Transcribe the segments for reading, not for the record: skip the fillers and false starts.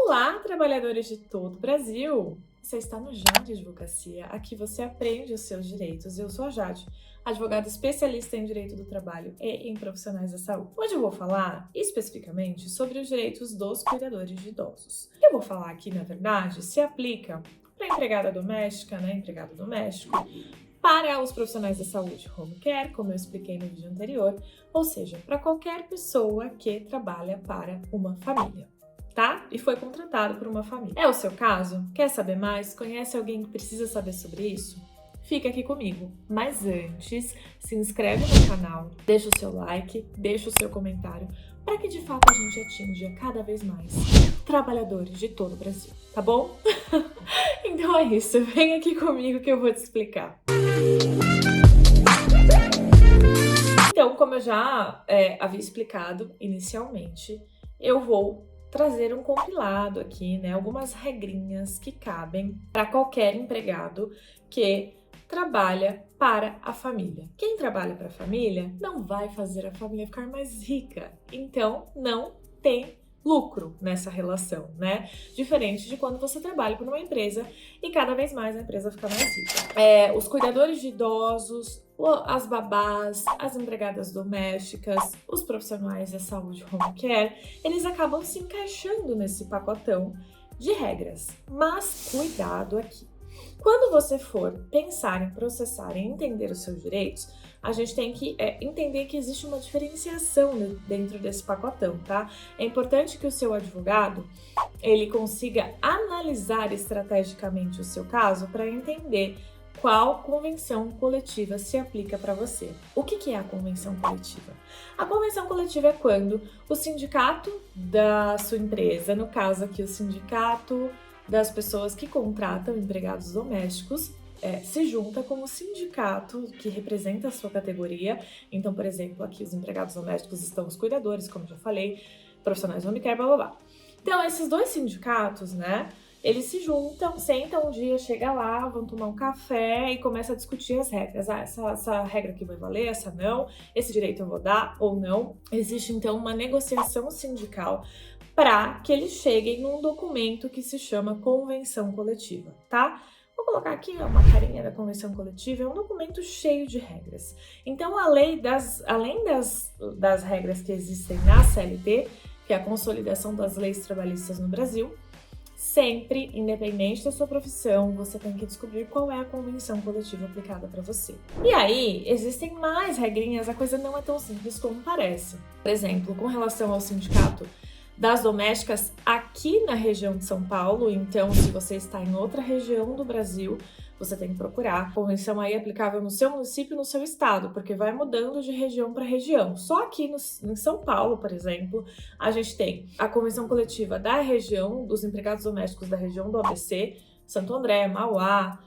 Olá, trabalhadores de todo o Brasil! Você está no Jade Advocacia, aqui você aprende os seus direitos. Eu sou a Jade, advogada especialista em direito do trabalho e em profissionais da saúde. Hoje eu vou falar especificamente sobre os direitos dos cuidadores de idosos. O que eu vou falar aqui, na verdade, se aplica para empregada doméstica, empregado doméstico, para os profissionais da saúde home care, como eu expliquei no vídeo anterior, ou seja, para qualquer pessoa que trabalha para uma família. Tá? E foi contratado por uma família. É o seu caso? Quer saber mais? Conhece alguém que precisa saber sobre isso? Fica aqui comigo. Mas antes, se inscreve no canal, deixa o seu like, deixa o seu comentário, para que de fato a gente atinja cada vez mais trabalhadores de todo o Brasil, tá bom? Então é isso, vem aqui comigo que eu vou te explicar. Então, como eu já havia explicado inicialmente, eu vou trazer um compilado aqui, algumas regrinhas que cabem para qualquer empregado que trabalha para a família. Quem trabalha para a família não vai fazer a família ficar mais rica, então não tem lucro nessa relação, Diferente de quando você trabalha para uma empresa e cada vez mais a empresa fica mais rica. Os cuidadores de idosos, as babás, as empregadas domésticas, os profissionais da saúde home care, eles acabam se encaixando nesse pacotão de regras. Mas cuidado aqui. Quando você for pensar em processar e entender os seus direitos, a gente tem que entender que existe uma diferenciação dentro desse pacotão, tá? É importante que o seu advogado, ele consiga analisar estrategicamente o seu caso para entender qual convenção coletiva se aplica para você. O que é a convenção coletiva? A convenção coletiva é quando o sindicato da sua empresa, no caso aqui o sindicato das pessoas que contratam empregados domésticos, se junta com o sindicato que representa a sua categoria. Então, por exemplo, aqui os empregados domésticos estão os cuidadores, como já falei, profissionais home care, blá blá blá. Então, esses dois sindicatos, eles se juntam, sentam um dia, chega lá, vão tomar um café e começam a discutir as regras. Essa regra aqui vai valer, essa não, esse direito eu vou dar ou não. Existe, então, uma negociação sindical para que eles cheguem num documento que se chama convenção coletiva, tá? Vou colocar aqui uma carinha da convenção coletiva, é um documento cheio de regras. Então, além das regras que existem na CLT, que é a consolidação das leis trabalhistas no Brasil, sempre, independente da sua profissão, você tem que descobrir qual é a convenção coletiva aplicada para você. E aí, existem mais regrinhas, a coisa não é tão simples como parece. Por exemplo, com relação ao sindicato das domésticas aqui na região de São Paulo, então se você está em outra região do Brasil, você tem que procurar a convenção aí aplicável no seu município e no seu estado, porque vai mudando de região para região. Só aqui em São Paulo, por exemplo, a gente tem a convenção coletiva da região, dos empregados domésticos da região do ABC, Santo André, Mauá,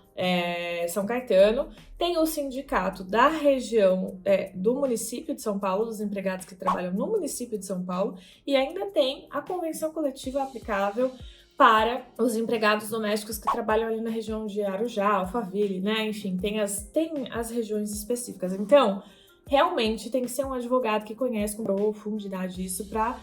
São Caetano, tem o sindicato da região do município de São Paulo, dos empregados que trabalham no município de São Paulo, e ainda tem a convenção coletiva aplicável para os empregados domésticos que trabalham ali na região de Arujá, Alphaville, enfim, tem as regiões específicas. Então, realmente tem que ser um advogado que conhece com profundidade isso para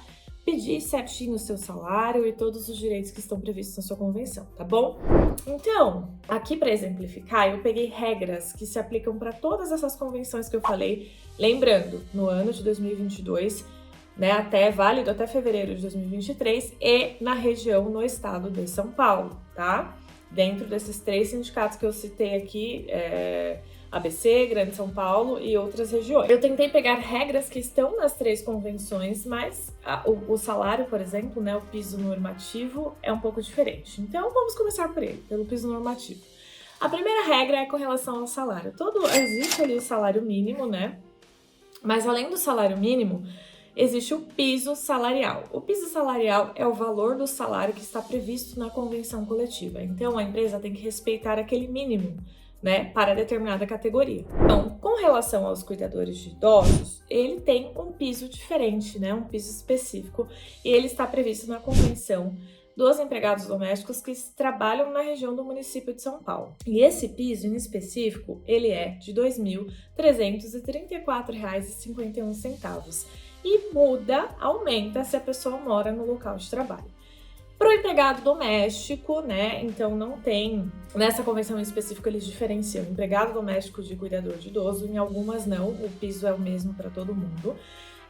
pedir certinho o seu salário e todos os direitos que estão previstos na sua convenção, tá bom? Então, aqui para exemplificar, eu peguei regras que se aplicam para todas essas convenções que eu falei, lembrando, no ano de 2022, válido até fevereiro de 2023 e na região, no estado de São Paulo, tá? Dentro desses 3 sindicatos que eu citei aqui, ABC, Grande São Paulo e outras regiões. Eu tentei pegar regras que estão nas 3 convenções, mas o salário, por exemplo, o piso normativo é um pouco diferente. Então, vamos começar por ele, pelo piso normativo. A primeira regra é com relação ao salário. Existe ali o salário mínimo, Mas além do salário mínimo, existe o piso salarial. O piso salarial é o valor do salário que está previsto na convenção coletiva. Então, a empresa tem que respeitar aquele mínimo, para determinada categoria. Então, com relação aos cuidadores de idosos, ele tem um piso diferente, um piso específico, e ele está previsto na convenção dos empregados domésticos que trabalham na região do município de São Paulo. E esse piso em específico, ele é de R$ 2.334,51 e muda, aumenta se a pessoa mora no local de trabalho. Para o empregado doméstico, né? Então não tem, nessa convenção em específico eles diferenciam empregado doméstico de cuidador de idoso, em algumas não, o piso é o mesmo para todo mundo.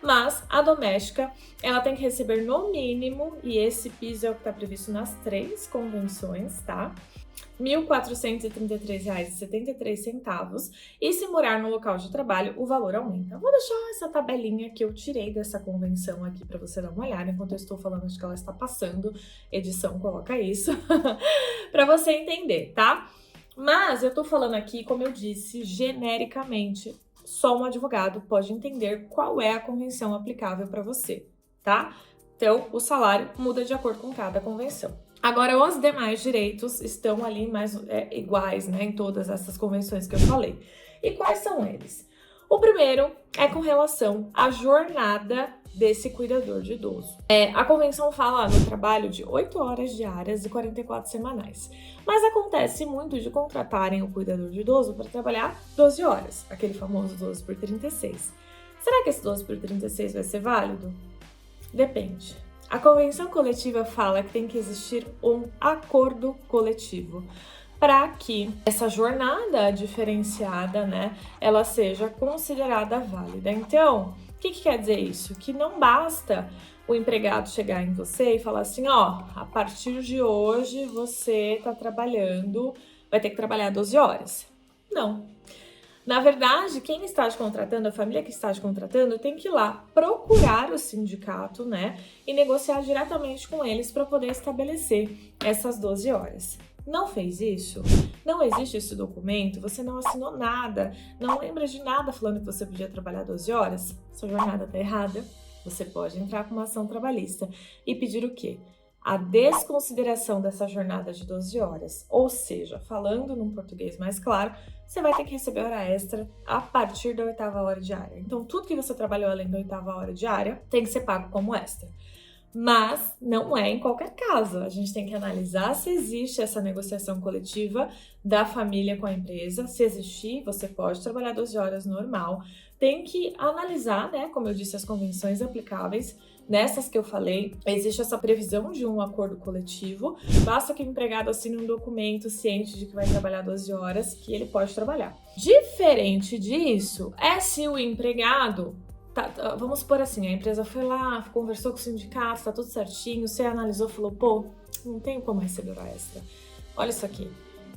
Mas a doméstica, ela tem que receber no mínimo, e esse piso é o que está previsto nas 3 convenções, tá? R$ 1.433,73, e se morar no local de trabalho, o valor aumenta. Vou deixar essa tabelinha que eu tirei dessa convenção aqui para você dar uma olhada, enquanto eu estou falando, acho que ela está passando, edição coloca isso, para você entender, tá? Mas eu tô falando aqui, como eu disse, genericamente, só um advogado pode entender qual é a convenção aplicável para você, tá? Então, o salário muda de acordo com cada convenção. Agora, os demais direitos estão ali mais iguais, né, em todas essas convenções que eu falei. E quais são eles? O primeiro é com relação à jornada desse cuidador de idoso. A convenção fala no trabalho de 8 horas diárias e 44 semanais. Mas acontece muito de contratarem o cuidador de idoso para trabalhar 12 horas, aquele famoso 12 por 36. Será que esse 12 por 36 vai ser válido? Depende. A convenção coletiva fala que tem que existir um acordo coletivo para que essa jornada diferenciada, né, ela seja considerada válida. Então, o que quer dizer isso? Que não basta o empregado chegar em você e falar assim, ó, a partir de hoje você tá trabalhando, vai ter que trabalhar 12 horas. Não. Na verdade, quem está te contratando, a família que está te contratando, tem que ir lá procurar o sindicato, né, e negociar diretamente com eles para poder estabelecer essas 12 horas. Não fez isso? Não existe esse documento? Você não assinou nada? Não lembra de nada falando que você podia trabalhar 12 horas? Sua jornada está errada? Você pode entrar com uma ação trabalhista e pedir o quê? A desconsideração dessa jornada de 12 horas. Ou seja, falando num português mais claro, você vai ter que receber hora extra a partir da 8ª hora diária. Então, tudo que você trabalhou além da 8ª hora diária tem que ser pago como extra. Mas não é em qualquer caso. A gente tem que analisar se existe essa negociação coletiva da família com a empresa. Se existir, você pode trabalhar 12 horas normal. Tem que analisar, né, como eu disse, as convenções aplicáveis. Nessas que eu falei, existe essa previsão de um acordo coletivo. Basta que o empregado assine um documento ciente de que vai trabalhar 12 horas, que ele pode trabalhar. Diferente disso, é se o empregado... vamos supor assim, a empresa foi lá, conversou com o sindicato, tá tudo certinho, você analisou, falou, pô, não tenho como receber hora extra. Olha isso aqui.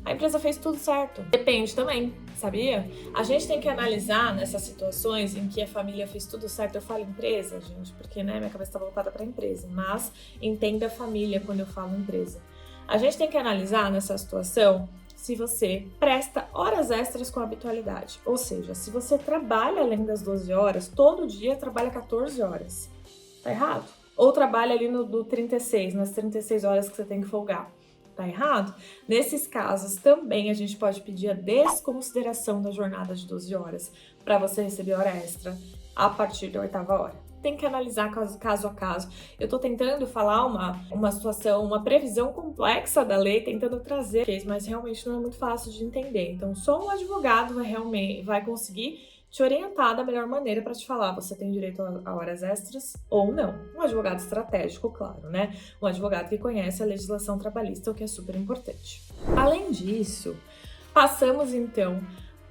A empresa fez tudo certo. Depende também, sabia? A gente tem que analisar nessas situações em que a família fez tudo certo. Eu falo empresa, gente, porque né, minha cabeça tá voltada para empresa, mas entenda a família quando eu falo empresa. A gente tem que analisar nessa situação se você presta horas extras com habitualidade. Ou seja, se você trabalha além das 12 horas, todo dia trabalha 14 horas. Tá errado? Ou trabalha ali no 36, nas 36 horas que você tem que folgar. Tá errado? Nesses casos também a gente pode pedir a desconsideração da jornada de 12 horas para você receber hora extra a partir da 8ª hora. Tem que analisar caso a caso. Eu tô tentando falar uma situação, uma previsão complexa da lei, tentando trazer isso, mas realmente não é muito fácil de entender. Então, só um advogado vai conseguir te orientar da melhor maneira para te falar, você tem direito a horas extras ou não. Um advogado estratégico, claro, né? Um advogado que conhece a legislação trabalhista, o que é super importante. Além disso, passamos então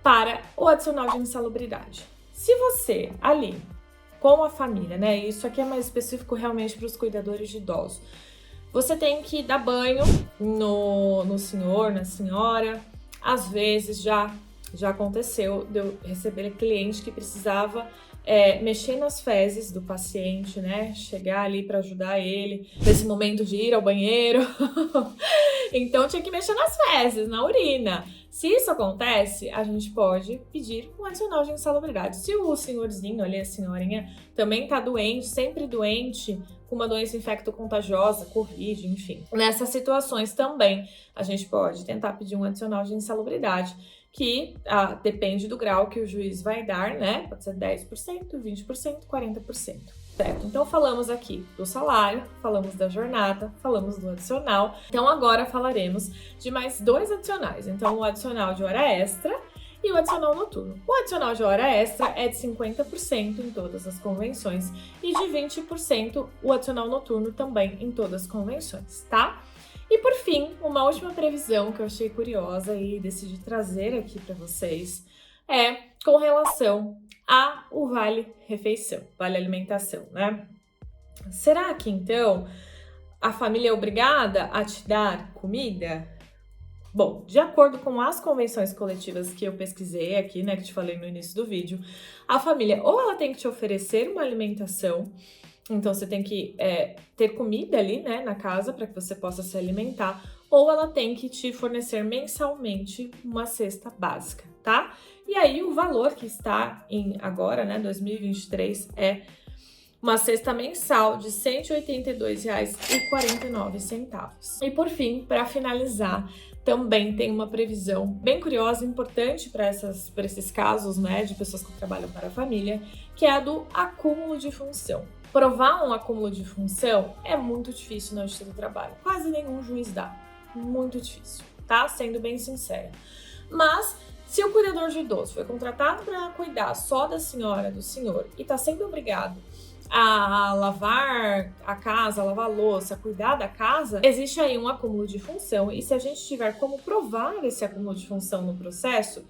para o adicional de insalubridade. Se você ali, com a família, né? Isso aqui é mais específico realmente para os cuidadores de idosos. Você tem que dar banho no senhor, na senhora. Às vezes já aconteceu de eu receber cliente que precisava mexer nas fezes do paciente, né? Chegar ali para ajudar ele nesse momento de ir ao banheiro. Então tinha que mexer nas fezes, na urina. Se isso acontece, a gente pode pedir um adicional de insalubridade. Se o senhorzinho ali, a senhorinha, também tá doente, sempre doente, com uma doença infecto-contagiosa, Covid, enfim. Nessas situações também, a gente pode tentar pedir um adicional de insalubridade, que depende do grau que o juiz vai dar, né? Pode ser 10%, 20%, 40%. Certo? Então falamos aqui do salário, falamos da jornada, falamos do adicional. Então agora falaremos de mais 2 adicionais. Então o adicional de hora extra e o adicional noturno. O adicional de hora extra é de 50% em todas as convenções e de 20% o adicional noturno também em todas as convenções, tá? E por fim, uma última previsão que eu achei curiosa e decidi trazer aqui para vocês é com relação ao vale refeição, vale alimentação, né? Será que então a família é obrigada a te dar comida? Bom, de acordo com as convenções coletivas que eu pesquisei aqui, né, que te falei no início do vídeo, a família ou ela tem que te oferecer uma alimentação, então você tem que ter comida ali, né, na casa para que você possa se alimentar, ou ela tem que te fornecer mensalmente uma cesta básica, tá? E aí o valor que está em agora, né, 2023, é uma cesta mensal de R$ 182,49. E por fim, para finalizar, também tem uma previsão bem curiosa, importante para esses casos, né, de pessoas que trabalham para a família, que é a do acúmulo de função. Provar um acúmulo de função é muito difícil na Justiça do Trabalho. Quase nenhum juiz dá. Muito difícil, tá? Sendo bem sincera. Mas, se o cuidador de idoso foi contratado para cuidar só da senhora, do senhor, e está sendo obrigado a lavar a casa, a lavar a louça, a cuidar da casa, existe aí um acúmulo de função. E se a gente tiver como provar esse acúmulo de função no processo,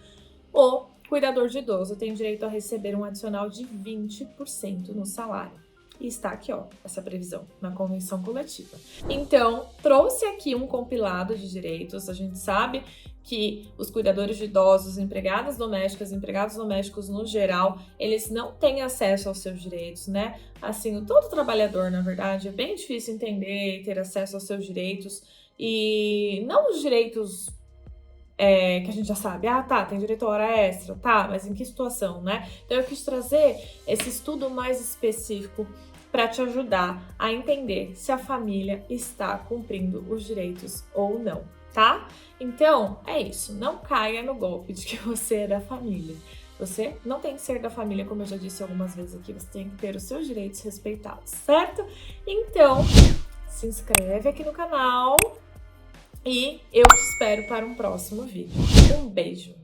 o cuidador de idoso tem direito a receber um adicional de 20% no salário. E está aqui, ó, essa previsão na convenção coletiva. Então, trouxe aqui um compilado de direitos. A gente sabe que os cuidadores de idosos, empregados domésticos no geral, eles não têm acesso aos seus direitos, né? Assim, todo trabalhador, na verdade, é bem difícil entender e ter acesso aos seus direitos. E não os direitos que a gente já sabe, tá, tem direito a hora extra, tá, mas em que situação, né? Então eu quis trazer esse estudo mais específico para te ajudar a entender se a família está cumprindo os direitos ou não, tá? Então, é isso, não caia no golpe de que você é da família. Você não tem que ser da família, como eu já disse algumas vezes aqui, você tem que ter os seus direitos respeitados, certo? Então, se inscreve aqui no canal e eu te espero para um próximo vídeo. Um beijo!